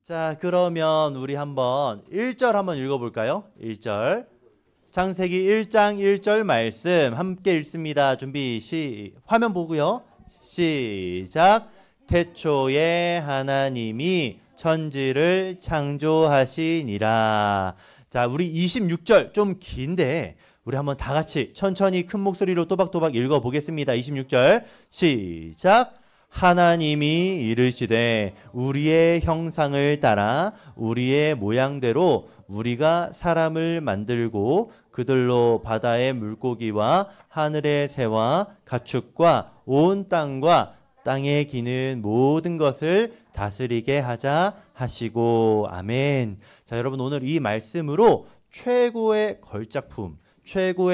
자, 그러면 우리 한번 1절 한번 읽어볼까요? 1절. 창세기 1장 1절 말씀 함께 읽습니다. 준비, 화면 보고요. 시작. 태초에 하나님이 천지를 창조하시니라. 자, 우리 26절 좀 긴데 우리 한번 다 같이 천천히 큰 목소리로 또박또박 읽어보겠습니다. 26절 시작. 하나님이 이르시되 우리의 형상을 따라 우리의 모양대로 우리가 사람을 만들고 그들로 바다의 물고기와 하늘의 새와 가축과 온 땅과 땅에 기는 모든 것을 다스리게 하자 하시고 아멘. 자, 여러분 오늘 이 말씀으로 최고의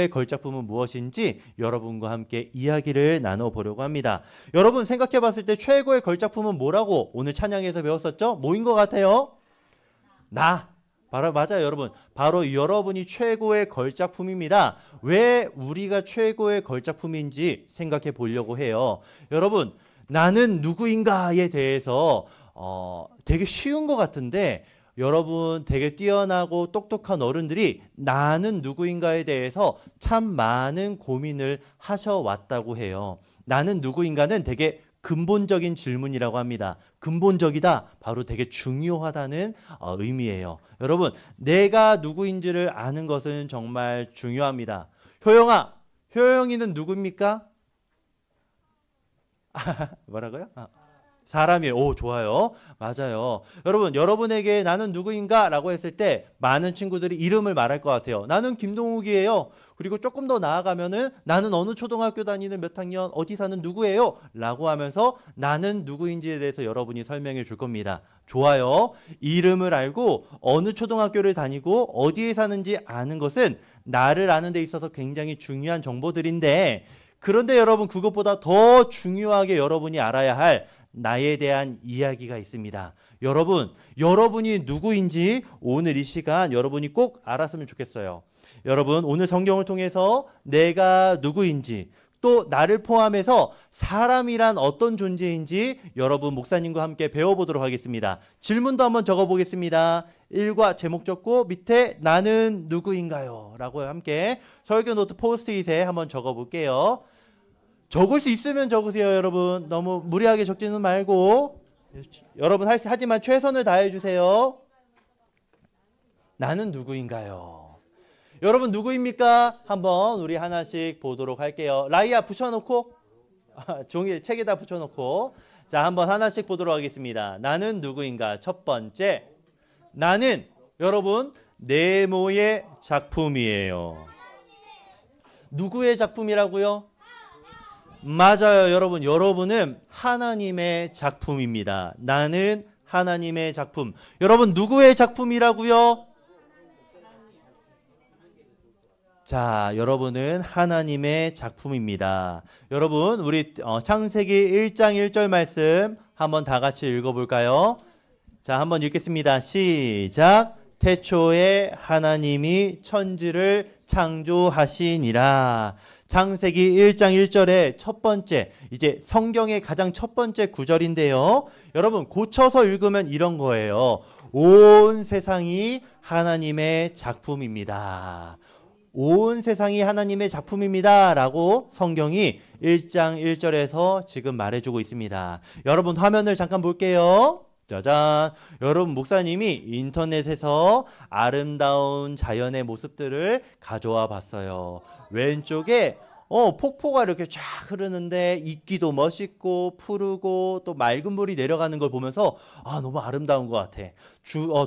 걸작품은 무엇인지 여러분과 함께 이야기를 나눠보려고 합니다. 여러분 생각해 봤을 때 최고의 걸작품은 뭐라고 오늘 찬양에서 배웠었죠? 뭐인 것 같아요? 바로 맞아요, 여러분. 바로 여러분이 최고의 걸작품입니다. 왜 우리가 최고의 걸작품인지 생각해 보려고 해요. 여러분, 나는 누구인가에 대해서 되게 쉬운 것 같은데 여러분 되게 뛰어나고 똑똑한 어른들이 나는 누구인가에 대해서 참 많은 고민을 하셔왔다고 해요. 나는 누구인가는 되게 근본적인 질문이라고 합니다. 근본적이다. 바로 되게 중요하다는 의미예요. 여러분, 내가 누구인지를 아는 것은 정말 중요합니다. 효영이는 누구입니까? 뭐라고요? 사람이에요. 오, 좋아요. 맞아요. 여러분, 여러분에게 나는 누구인가? 라고 했을 때 많은 친구들이 이름을 말할 것 같아요. 나는 김동욱이에요. 그리고 조금 더 나아가면은 나는 어느 초등학교 다니는 몇 학년 어디 사는 누구예요? 라고 하면서 나는 누구인지에 대해서 여러분이 설명해 줄 겁니다. 좋아요. 이름을 알고 어느 초등학교를 다니고 어디에 사는지 아는 것은 나를 아는 데 있어서 굉장히 중요한 정보들인데 그런데 여러분 그것보다 더 중요하게 여러분이 알아야 할 나에 대한 이야기가 있습니다. 여러분이 누구인지 오늘 이 시간 여러분이 꼭 알았으면 좋겠어요. 여러분 오늘 성경을 통해서 내가 누구인지 또 나를 포함해서 사람이란 어떤 존재인지 여러분 목사님과 함께 배워보도록 하겠습니다. 질문도 한번 적어보겠습니다. 1과 제목 적고 밑에 나는 누구인가요? 라고 함께 설교 노트 포스트잇에 한번 적어볼게요. 적을 수 있으면 적으세요, 여러분. 너무 무리하게 적지는 말고. 여러분 하지만 최선을 다해 주세요. 나는 누구인가요? 여러분 누구입니까? 한번 우리 하나씩 보도록 할게요. 라이아 붙여놓고 종이 책에다 붙여놓고 자 한번 하나씩 보도록 하겠습니다. 나는 누구인가? 첫 번째, 나는 여러분 네모의 작품이에요. 누구의 작품이라고요? 맞아요, 여러분. 여러분은 하나님의 작품입니다. 나는 하나님의 작품. 여러분 누구의 작품이라고요? 자, 여러분은 하나님의 작품입니다. 여러분 우리 창세기 1장 1절 말씀 한번 다 같이 읽어볼까요? 자, 한번 읽겠습니다. 시작. 태초에 하나님이 천지를 창조하시니라. 창세기 1장 1절의 첫 번째, 이제 성경의 가장 첫 번째 구절인데요. 여러분 고쳐서 읽으면 이런 거예요. 온 세상이 하나님의 작품입니다. 온 세상이 하나님의 작품입니다. 라고 성경이 1장 1절에서 지금 말해주고 있습니다. 여러분 화면을 잠깐 볼게요. 짜잔. 여러분 목사님이 인터넷에서 아름다운 자연의 모습들을 가져와 봤어요. 왼쪽에 폭포가 이렇게 쫙 흐르는데 이끼도 멋있고 푸르고 또 맑은 물이 내려가는 걸 보면서 너무 아름다운 것 같아.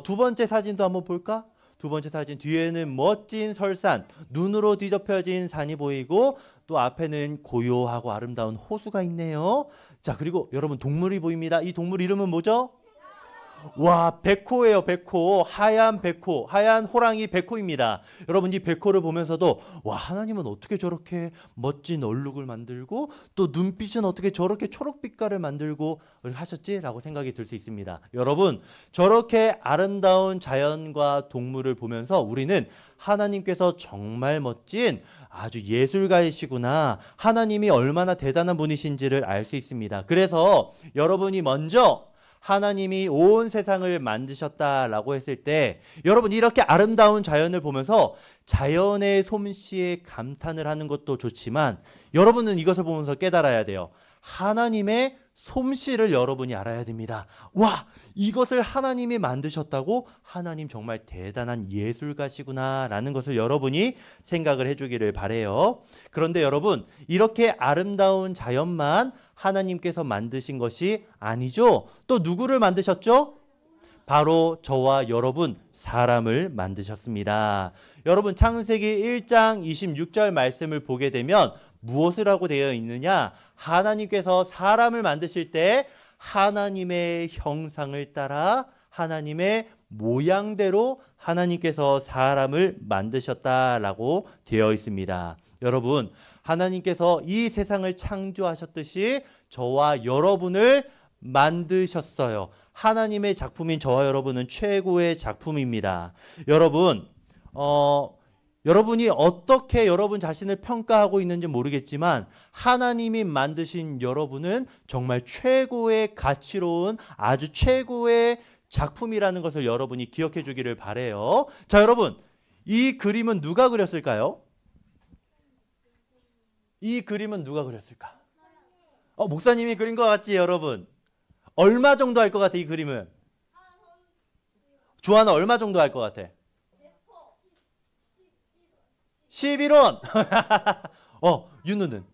두 번째 사진도 한번 볼까? 두 번째 사진 뒤에는 멋진 설산, 눈으로 뒤덮여진 산이 보이고 또 앞에는 고요하고 아름다운 호수가 있네요. 자, 그리고 여러분 동물이 보입니다. 이 동물 이름은 뭐죠? 와, 백호예요. 백호. 하얀 백호. 하얀 호랑이 백호입니다. 여러분 이 백호를 보면서도 와, 하나님은 어떻게 저렇게 멋진 얼룩을 만들고 또 눈빛은 어떻게 저렇게 초록빛깔을 만들고 하셨지? 라고 생각이 들 수 있습니다. 여러분 저렇게 아름다운 자연과 동물을 보면서 우리는 하나님께서 정말 멋진 아주 예술가이시구나. 하나님이 얼마나 대단한 분이신지를 알 수 있습니다. 그래서 여러분이 먼저 하나님이 온 세상을 만드셨다라고 했을 때 여러분 이렇게 아름다운 자연을 보면서 자연의 솜씨에 감탄을 하는 것도 좋지만 여러분은 이것을 보면서 깨달아야 돼요. 하나님의 솜씨를 여러분이 알아야 됩니다. 와, 이것을 하나님이 만드셨다고? 하나님 정말 대단한 예술가시구나 라는 것을 여러분이 생각을 해주기를 바래요. 그런데 여러분 이렇게 아름다운 자연만 하나님께서 만드신 것이 아니죠. 또 누구를 만드셨죠? 바로 저와 여러분 사람을 만드셨습니다. 여러분 창세기 1장 26절 말씀을 보게 되면 무엇을 하고 되어 있느냐? 하나님께서 사람을 만드실 때 하나님의 형상을 따라 하나님의 모양대로 하나님께서 사람을 만드셨다라고 되어 있습니다. 여러분, 하나님께서 이 세상을 창조하셨듯이 저와 여러분을 만드셨어요. 하나님의 작품인 저와 여러분은 최고의 작품입니다. 여러분이 어떻게 여러분 자신을 평가하고 있는지 모르겠지만 하나님이 만드신 여러분은 정말 최고의 가치로운 아주 최고의 작품이라는 것을 여러분이 기억해 주기를 바래요. 자, 여러분, 이 그림은 누가 그렸을까요? 이 그림은 누가 그렸을까? 목사님이 그린 것 같지, 여러분? 얼마 정도 할 것 같아, 이 그림은? 조하나 얼마 정도 할 것 같아? 11원. 윤우는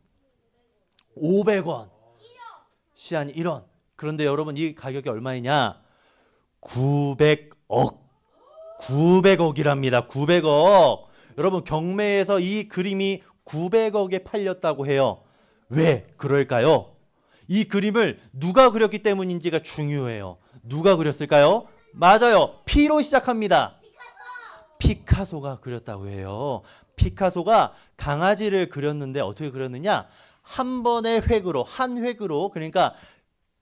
500원. 시안이 1원. 그런데 여러분 이 가격이 얼마이냐? 900억. 900억이랍니다. 900억. 여러분 경매에서 이 그림이 900억에 팔렸다고 해요. 왜 그럴까요? 이 그림을 누가 그렸기 때문인지가 중요해요. 누가 그렸을까요? 맞아요. P로 시작합니다. 피카소가 그렸다고 해요. 피카소가 강아지를 그렸는데 어떻게 그렸느냐? 한 번의 획으로, 한 획으로, 그러니까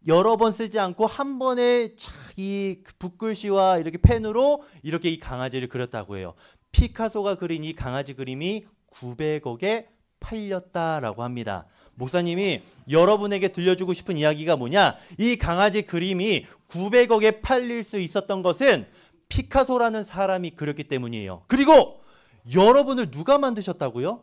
여러 번 쓰지 않고 한 번에 이 붓글씨와 이렇게 펜으로 이렇게 이 강아지를 그렸다고 해요. 피카소가 그린 이 강아지 그림이 900억에 팔렸다라고 합니다. 목사님이 여러분에게 들려주고 싶은 이야기가 뭐냐? 이 강아지 그림이 900억에 팔릴 수 있었던 것은 피카소라는 사람이 그렸기 때문이에요. 그리고 여러분을 누가 만드셨다고요?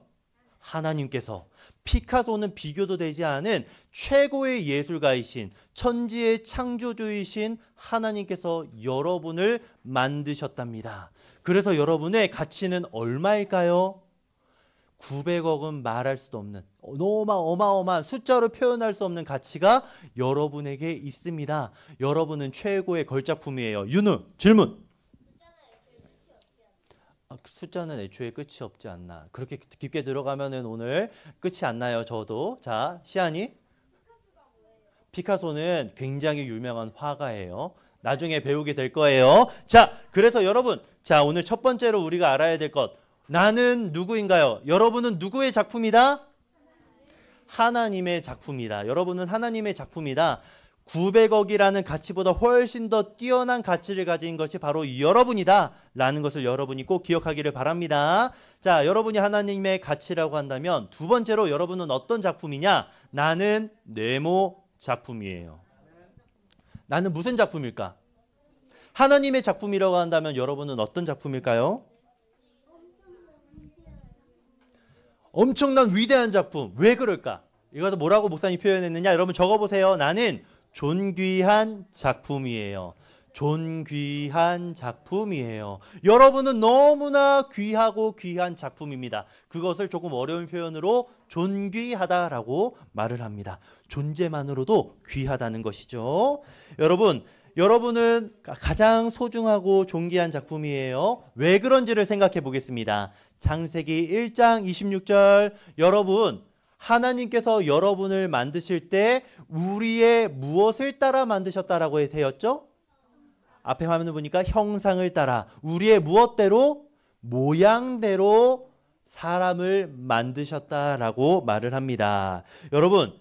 하나님께서. 피카소는 비교도 되지 않은 최고의 예술가이신 천지의 창조주이신 하나님께서 여러분을 만드셨답니다. 그래서 여러분의 가치는 얼마일까요? 900억은 말할 수도 없는 너무 어마어마한 숫자로 표현할 수 없는 가치가 여러분에게 있습니다. 여러분은 최고의 걸작품이에요. 윤우 질문. 숫자는 애초에 끝이 없지 않나. 그렇게 깊게 들어가면은 오늘 끝이 안 나요. 저도. 자, 시안이. 피카소는 굉장히 유명한 화가예요. 나중에 배우게 될 거예요. 자, 그래서 여러분, 자, 오늘 첫 번째로 우리가 알아야 될 것. 나는 누구인가요? 여러분은 누구의 작품이다? 하나님의 작품이다. 여러분은 하나님의 작품이다. 900억이라는 가치보다 훨씬 더 뛰어난 가치를 가진 것이 바로 여러분이다 라는 것을 여러분이 꼭 기억하기를 바랍니다. 자, 여러분이 하나님의 가치라고 한다면 두 번째로 여러분은 어떤 작품이냐? 나는 네모 작품이에요. 나는 무슨 작품일까? 하나님의 작품이라고 한다면 여러분은 어떤 작품일까요? 엄청난 위대한 작품. 왜 그럴까? 이것도 뭐라고 목사님이 표현했느냐? 여러분 적어보세요. 나는 존귀한 작품이에요. 존귀한 작품이에요. 여러분은 너무나 귀하고 귀한 작품입니다. 그것을 조금 어려운 표현으로 존귀하다라고 말을 합니다. 존재만으로도 귀하다는 것이죠. 여러분은 가장 소중하고 존귀한 작품이에요. 왜 그런지를 생각해 보겠습니다. 창세기 1장 26절. 여러분, 하나님께서 여러분을 만드실 때 우리의 무엇을 따라 만드셨다라고 되었죠? 앞에 화면을 보니까 형상을 따라 우리의 무엇대로? 모양대로 사람을 만드셨다라고 말을 합니다. 여러분,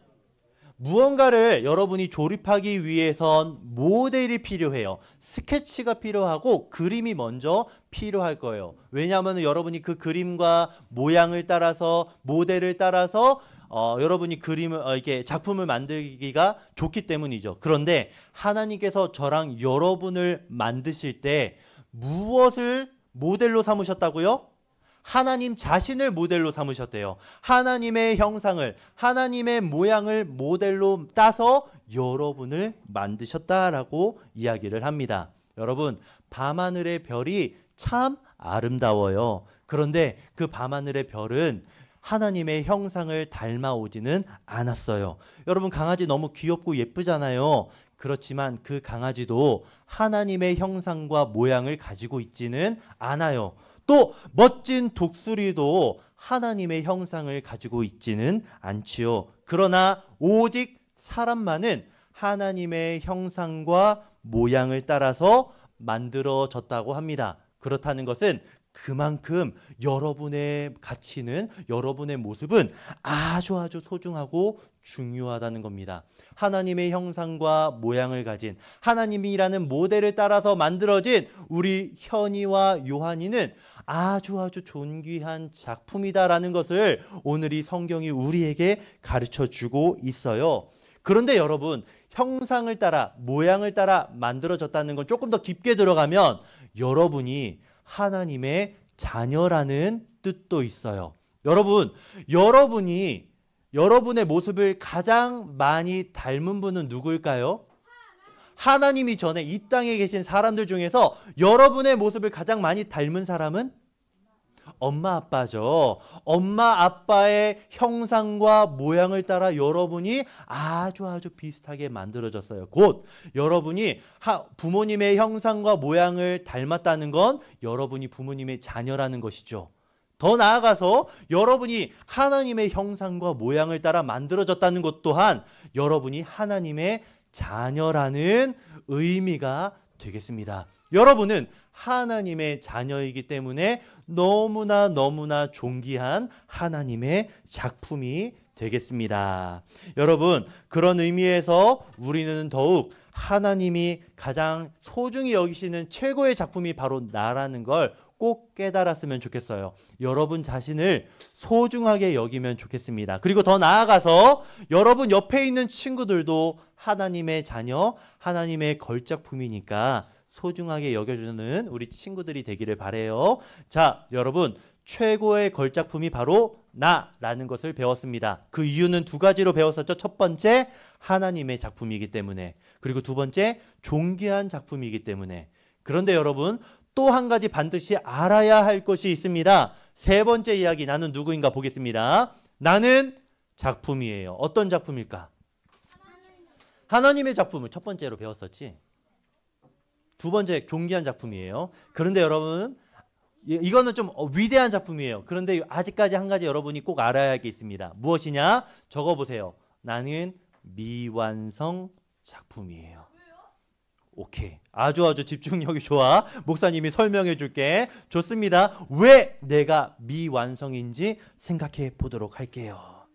무언가를 여러분이 조립하기 위해선 모델이 필요해요. 스케치가 필요하고 그림이 먼저 필요할 거예요. 왜냐하면 여러분이 그 그림과 모양을 따라서 모델을 따라서 여러분이 그림을 이렇게 작품을 만들기가 좋기 때문이죠. 그런데 하나님께서 저랑 여러분을 만드실 때 무엇을 모델로 삼으셨다고요? 하나님 자신을 모델로 삼으셨대요. 하나님의 형상을, 하나님의 모양을 모델로 따서 여러분을 만드셨다라고 이야기를 합니다. 여러분, 밤하늘의 별이 참 아름다워요. 그런데 그 밤하늘의 별은 하나님의 형상을 닮아오지는 않았어요. 여러분, 강아지 너무 귀엽고 예쁘잖아요. 그렇지만 그 강아지도 하나님의 형상과 모양을 가지고 있지는 않아요. 또 멋진 독수리도 하나님의 형상을 가지고 있지는 않지요. 그러나 오직 사람만은 하나님의 형상과 모양을 따라서 만들어졌다고 합니다. 그렇다는 것은 그만큼 여러분의 가치는, 여러분의 모습은 아주 소중하고 중요하다는 겁니다. 하나님의 형상과 모양을 가진, 하나님이라는 모델을 따라서 만들어진 우리 현이와 요한이는 아주 존귀한 작품이다라는 것을 오늘 이 성경이 우리에게 가르쳐주고 있어요. 그런데 여러분, 형상을 따라, 모양을 따라 만들어졌다는 건 조금 더 깊게 들어가면 여러분이 하나님의 자녀라는 뜻도 있어요. 여러분이 여러분의 모습을 가장 많이 닮은 분은 누구일까요? 하나님이 전에 이 땅에 계신 사람들 중에서 여러분의 모습을 가장 많이 닮은 사람은 엄마 아빠죠. 엄마 아빠의 형상과 모양을 따라 여러분이 아주 비슷하게 만들어졌어요. 곧 여러분이 부모님의 형상과 모양을 닮았다는 건 여러분이 부모님의 자녀라는 것이죠. 더 나아가서 여러분이 하나님의 형상과 모양을 따라 만들어졌다는 것 또한 여러분이 하나님의 자녀라는 의미가 되겠습니다. 여러분은 하나님의 자녀이기 때문에 너무나 존귀한 하나님의 작품이 되겠습니다. 여러분, 그런 의미에서 우리는 더욱 하나님이 가장 소중히 여기시는 최고의 작품이 바로 나라는 걸 꼭 깨달았으면 좋겠어요. 여러분 자신을 소중하게 여기면 좋겠습니다. 그리고 더 나아가서 여러분 옆에 있는 친구들도 하나님의 자녀, 하나님의 걸작품이니까 소중하게 여겨주는 우리 친구들이 되기를 바라요. 자, 여러분, 최고의 걸작품이 바로 나라는 것을 배웠습니다. 그 이유는 두 가지로 배웠었죠. 첫 번째, 하나님의 작품이기 때문에. 그리고 두 번째, 존귀한 작품이기 때문에. 그런데 여러분, 또 한 가지 반드시 알아야 할 것이 있습니다. 세 번째 이야기, 나는 누구인가 보겠습니다. 나는 작품이에요. 어떤 작품일까? 하나님의 작품을 첫 번째로 배웠었지. 두 번째, 존귀한 작품이에요. 그런데 여러분, 이거는 좀 위대한 작품이에요. 그런데 아직까지 한 가지 여러분이 꼭 알아야 할 게 있습니다. 무엇이냐? 적어보세요. 나는 미완성 작품이에요. 오케이. 아주 집중력이 좋아. 목사님이 설명해 줄게. 좋습니다. 왜 내가 미완성인지 생각해 보도록 할게요.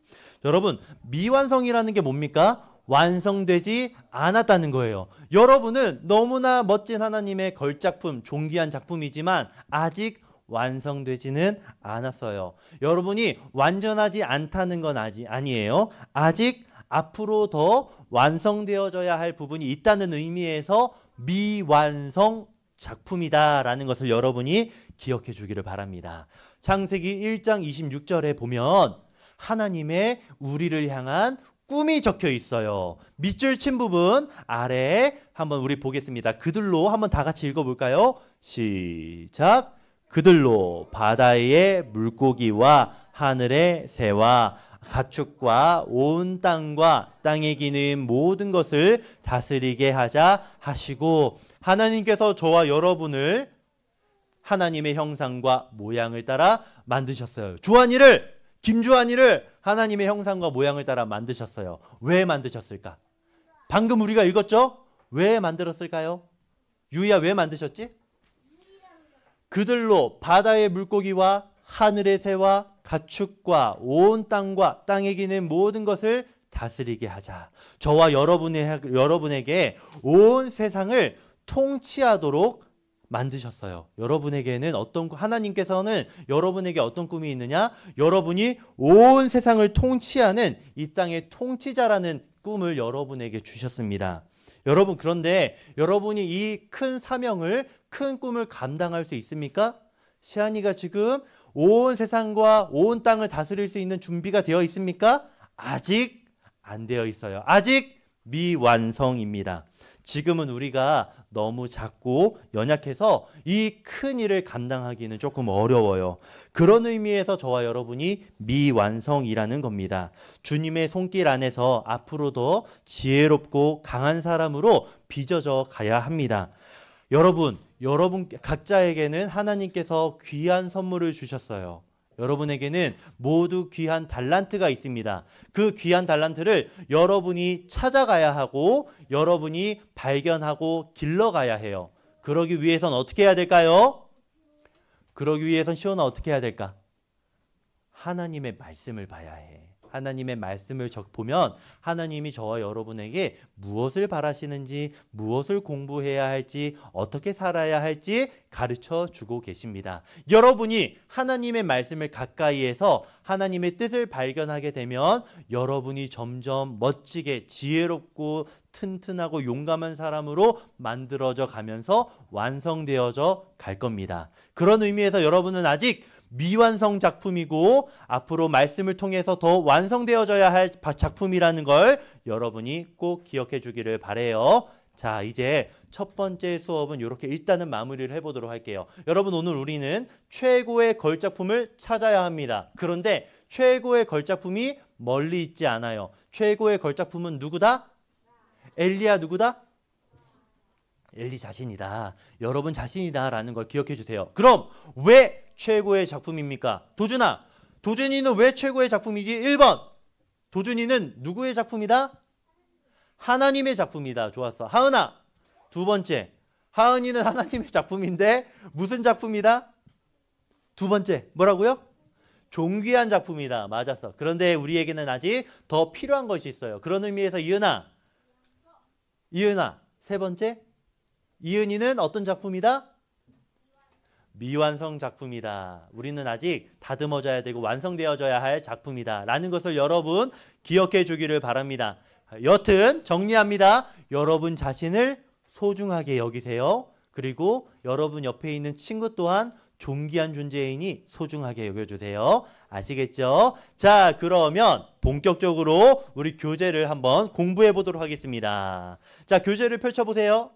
여러분, 미완성이라는 게 뭡니까? 완성되지 않았다는 거예요. 여러분은 너무나 멋진 하나님의 걸작품, 존귀한 작품이지만 아직 완성되지는 않았어요. 여러분이 완전하지 않다는 건 아니에요. 아직 앞으로 더 완성되어져야 할 부분이 있다는 의미에서 미완성 작품이다라는 것을 여러분이 기억해 주기를 바랍니다. 창세기 1장 26절에 보면 하나님의 우리를 향한 꿈이 적혀 있어요. 밑줄 친 부분 아래에 한번 우리 보겠습니다. 그들로 한번 다 같이 읽어볼까요? 시작. 그들로 바다의 물고기와 하늘의 새와 가축과 온 땅과 땅에 기는 모든 것을 다스리게 하자 하시고, 하나님께서 저와 여러분을 하나님의 형상과 모양을 따라 만드셨어요. 김주환이를 하나님의 형상과 모양을 따라 만드셨어요. 왜 만드셨을까? 방금 우리가 읽었죠? 왜 만들었을까요? 유이야, 왜 만드셨지? 그들로 바다의 물고기와 하늘의 새와 가축과 온 땅과 땅에 기는 모든 것을 다스리게 하자. 저와 여러분에게 온 세상을 통치하도록 만드셨어요. 여러분에게는 하나님께서는 여러분에게 어떤 꿈이 있느냐? 여러분이 온 세상을 통치하는 이 땅의 통치자라는 꿈을 여러분에게 주셨습니다. 여러분, 그런데 여러분이 이 큰 사명을, 큰 꿈을 감당할 수 있습니까? 시안이가 지금 온 세상과 온 땅을 다스릴 수 있는 준비가 되어 있습니까? 아직 안 되어 있어요. 아직 미완성입니다. 지금은 우리가 너무 작고 연약해서 이 큰 일을 감당하기는 조금 어려워요. 그런 의미에서 저와 여러분이 미완성이라는 겁니다. 주님의 손길 안에서 앞으로도 지혜롭고 강한 사람으로 빚어져 가야 합니다. 여러분 각자에게는 하나님께서 귀한 선물을 주셨어요. 여러분에게는 모두 귀한 달란트가 있습니다. 그 귀한 달란트를 여러분이 찾아가야 하고 여러분이 발견하고 길러가야 해요. 그러기 위해선 어떻게 해야 될까요? 그러기 위해선 시온아 어떻게 해야 될까? 하나님의 말씀을 봐야 해. 하나님의 말씀을 보면 하나님이 저와 여러분에게 무엇을 바라시는지, 무엇을 공부해야 할지, 어떻게 살아야 할지 가르쳐 주고 계십니다. 여러분이 하나님의 말씀을 가까이에서 하나님의 뜻을 발견하게 되면 여러분이 점점 멋지게 지혜롭고 튼튼하고 용감한 사람으로 만들어져 가면서 완성되어져 갈 겁니다. 그런 의미에서 여러분은 아직 미완성 작품이고 앞으로 말씀을 통해서 더 완성되어져야 할 작품이라는 걸 여러분이 꼭 기억해 주기를 바라요. 자, 이제 첫 번째 수업은 이렇게 일단은 마무리를 해보도록 할게요. 여러분, 오늘 우리는 최고의 걸작품을 찾아야 합니다. 그런데 최고의 걸작품이 멀리 있지 않아요. 최고의 걸작품은 누구다? 엘리야 누구다? 엘리 자신이다. 여러분 자신이다 라는 걸 기억해 주세요. 그럼 왜 최고의 작품입니까? 도준이는 왜 최고의 작품이지? 1번 도준이는 누구의 작품이다? 하나님의 작품이다. 좋았어. 하은아, 두 번째, 하은이는 하나님의 작품인데 무슨 작품이다? 두 번째, 뭐라고요? 존귀한 작품이다. 맞았어. 그런데 우리에게는 아직 더 필요한 것이 있어요. 그런 의미에서 이은아, 세 번째, 이은이는 어떤 작품이다? 미완성 작품이다. 우리는 아직 다듬어져야 되고 완성되어져야 할 작품이다 라는 것을 여러분 기억해 주기를 바랍니다. 여튼 정리합니다. 여러분 자신을 소중하게 여기세요. 그리고 여러분 옆에 있는 친구 또한 존귀한 존재이니 소중하게 여겨주세요. 아시겠죠? 자, 그러면 본격적으로 우리 교재를 한번 공부해 보도록 하겠습니다. 자, 교재를 펼쳐보세요.